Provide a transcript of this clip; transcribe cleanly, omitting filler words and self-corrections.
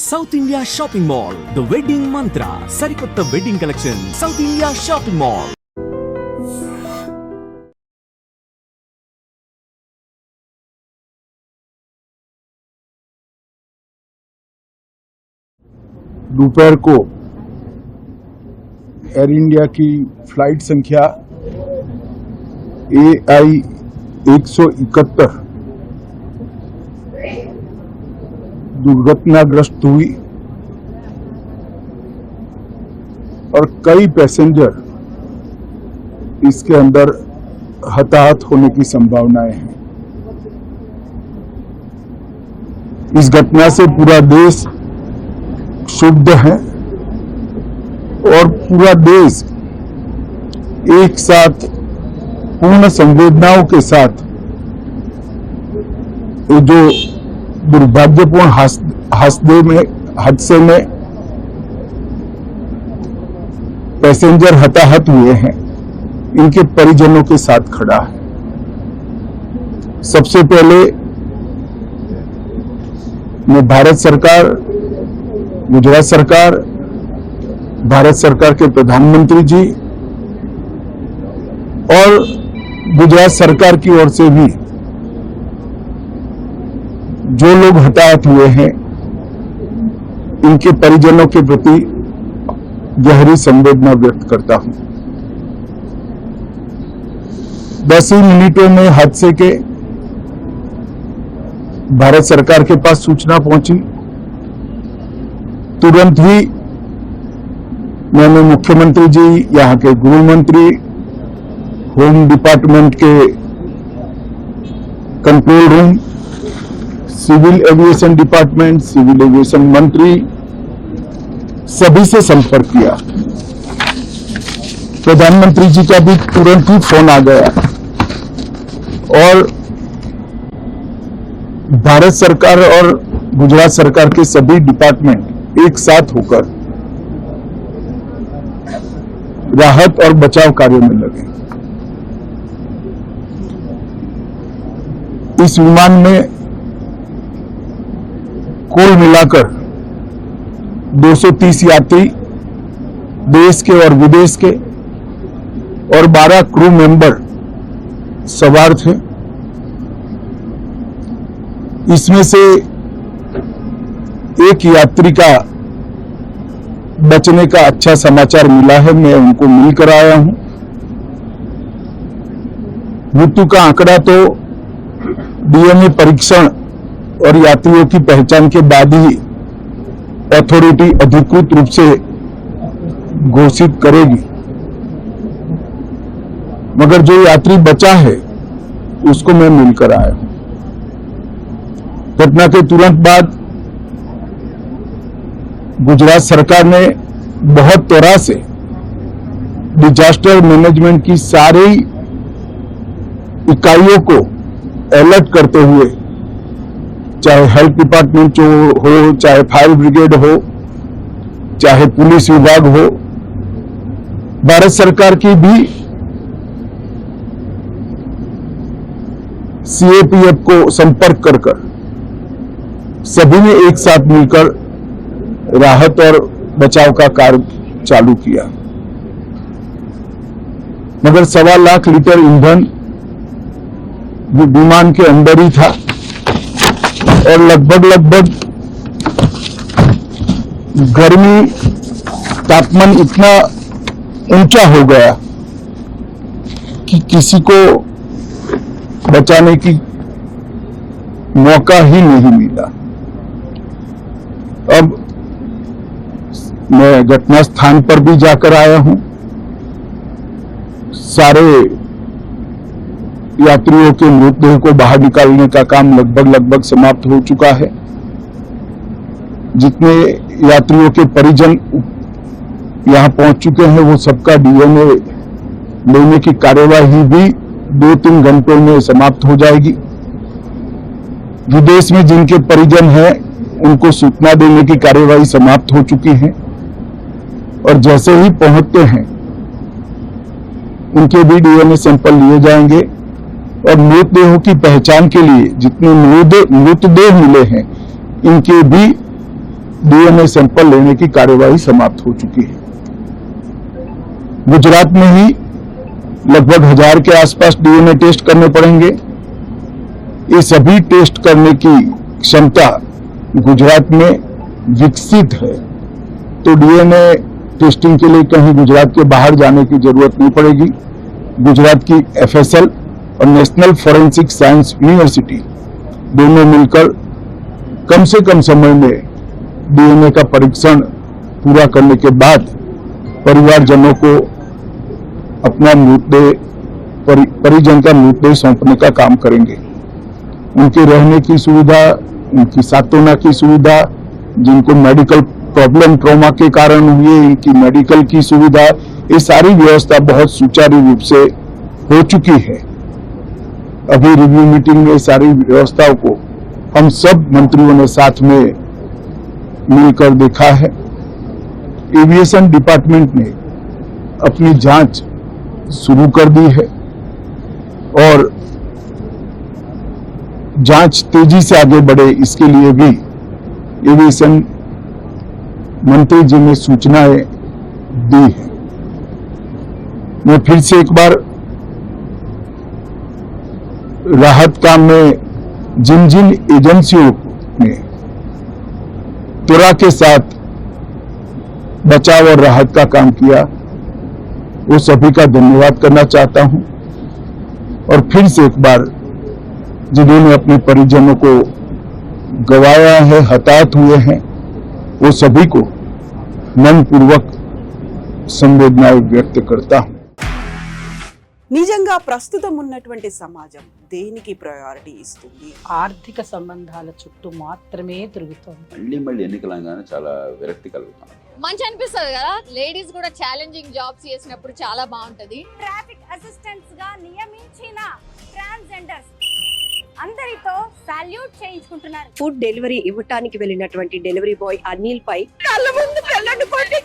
South India shopping mall the wedding మంత్ర సరికొత్త wedding collection south India shopping mall. दोपहर को air India की flight संख्या AI 171 दुर्घटनाग्रस्त हुई और कई पैसेंजर इसके अंदर हताहत होने की संभावनाएं हैं। इस घटना से पूरा देश क्षुब्ध है और पूरा देश एक साथ पूर्ण संवेदनाओं के साथ ये जो दुर्भाग्यपूर्ण हादसे में पैसेंजर हताहत हुए हैं, इनके परिजनों के साथ खड़ा है। सबसे पहले मैं भारत सरकार, गुजरात सरकार, भारत सरकार के प्रधानमंत्री जी और गुजरात सरकार की ओर से भी जो लोग हताहत हुए हैं इनके परिजनों के प्रति गहरी संवेदना व्यक्त करता हूं। 10 ही मिनटों में हादसे के भारत सरकार के पास सूचना पहुंची। तुरंत ही मैंने मुख्यमंत्री जी, यहां के गृह मंत्री, होम डिपार्टमेंट के control room, civil aviation department, civil aviation मंत्री, सभी से संपर्क किया। प्रधानमंत्री जी का भी तुरंत ही फोन आ गया और भारत सरकार और गुजरात सरकार के सभी डिपार्टमेंट एक साथ होकर राहत और बचाव कार्य में लगे। इस विमान में कुल मिलाकर 230 यात्री देश के और विदेश के और 12 क्रू मेंबर सवार थे। इसमें से एक यात्री का बचने का अच्छा समाचार मिला है, मैं उनको मिलकर आया हूं। मृत्यु का आंकड़ा तो DNA परीक्षण और यात्रियों की पहचान के बाद ही अथॉरिटी अधिकृत रूप से घोषित करेगी, मगर जो यात्री बचा है उसको मैं मिलकर आया हूं। घटना के तुरंत बाद गुजरात सरकार ने बहुत तरह से डिजास्टर मैनेजमेंट की सारी इकाइयों को अलर्ट करते हुए, चाहे हेल्थ डिपार्टमेंट हो, चाहे फायर ब्रिगेड हो, चाहे पुलिस विभाग हो, भारत सरकार की भी CAPF को संपर्क कर सभी ने एक साथ मिलकर राहत और बचाव का कार्य चालू किया। मगर 1.25 लाख लीटर ईंधन विमान के अंदर ही था और लगभग गर्मी तापमान इतना ऊंचा हो गया कि किसी को बचाने की मौका ही नहीं मिला। अब मैं घटना स्थान पर भी जाकर आया हूं। सारे यात्रियों के मृतदेह को बाहर निकालने का काम लगभग समाप्त हो चुका है। जितने यात्रियों के परिजन यहां पहुंच चुके हैं वो सबका DNA लेने की कार्यवाही भी 2-3 घंटों में समाप्त हो जाएगी। विदेश में जिनके परिजन हैं उनको सूचना देने की कार्यवाही समाप्त हो चुकी है और जैसे ही पहुंचते हैं उनके भी DNA सैंपल लिए जाएंगे और मृतदेहों की पहचान के लिए जितने मृतदेह मिले हैं इनके भी डीएनए सैंपल लेने की कार्यवाही समाप्त हो चुकी है। गुजरात में ही लगभग 1000 के आसपास डीएनए टेस्ट करने पड़ेंगे। ये सभी टेस्ट करने की क्षमता गुजरात में विकसित है, तो डीएनए टेस्टिंग के लिए कहीं गुजरात के बाहर जाने की जरूरत नहीं पड़ेगी। गुजरात की एफएसएल और नेशनल फॉरेंसिक साइंस यूनिवर्सिटी दोनों मिलकर कम से कम समय में डीएनए का परीक्षण पूरा करने के बाद परिवारजनों को अपना मृतदेह परिजन का मृतदेह सौंपने का काम करेंगे। उनके रहने की सुविधा, उनकी सांत्वना की सुविधा, जिनको मेडिकल प्रॉब्लम ट्रॉमा के कारण हुई, इनकी मेडिकल की सुविधा, ये सारी व्यवस्था बहुत सुचारू रूप से हो चुकी है। अभी रिव्यू मीटिंग में सारी व्यवस्थाओं को हम सब मंत्रियों ने साथ में मिलकर देखा है। एविएशन डिपार्टमेंट ने अपनी जांच शुरू कर दी है और जांच तेजी से आगे बढ़े, इसके लिए भी एविएशन मंत्री जी ने सूचनाएं दी है। मैं फिर से एक बार राहत काम में जिन जिन एजेंसियों ने त्वरा के साथ बचाव और राहत का काम किया, वो सभी का धन्यवाद करना चाहता हूं। और फिर से एक बार जिन्होंने अपने परिजनों को गंवाया है, हताहत हुए हैं, वो सभी को मनपूर्वक संवेदनाएं व्यक्त करता हूं। నిజంగా ప్రస్తుతం ఉన్నటువంటి సమాజం దేనికి ప్రయారిటీ ఇస్తుంది? ఆర్థిక సంబంధాల చుట్టూ మాత్రమే తిరుగుతోంది. మళ్ళీ ఎన్నికలంగానే చాలా విరక్తి కలుగుతాం. మంచి అనిపిస్తుంది కదా, లేడీస్ కూడా ఛాలెంజింగ్ జాబ్స్ చేసినప్పుడు చాలా బాగుంటది. ట్రాఫిక్ అసిస్టెంట్స్ గా నియమించిన ట్రాన్స్జెండర్స్ అందరితో సాల్యూట్ చేయించుకుంటున్నారు. ఫుడ్ డెలివరీ ఇవ్వటానికి వెళ్ళినటువంటి డెలివరీ బాయ్ అనిల్ పై కళ్ళ ముందు పెళ్ళండి కొట్టి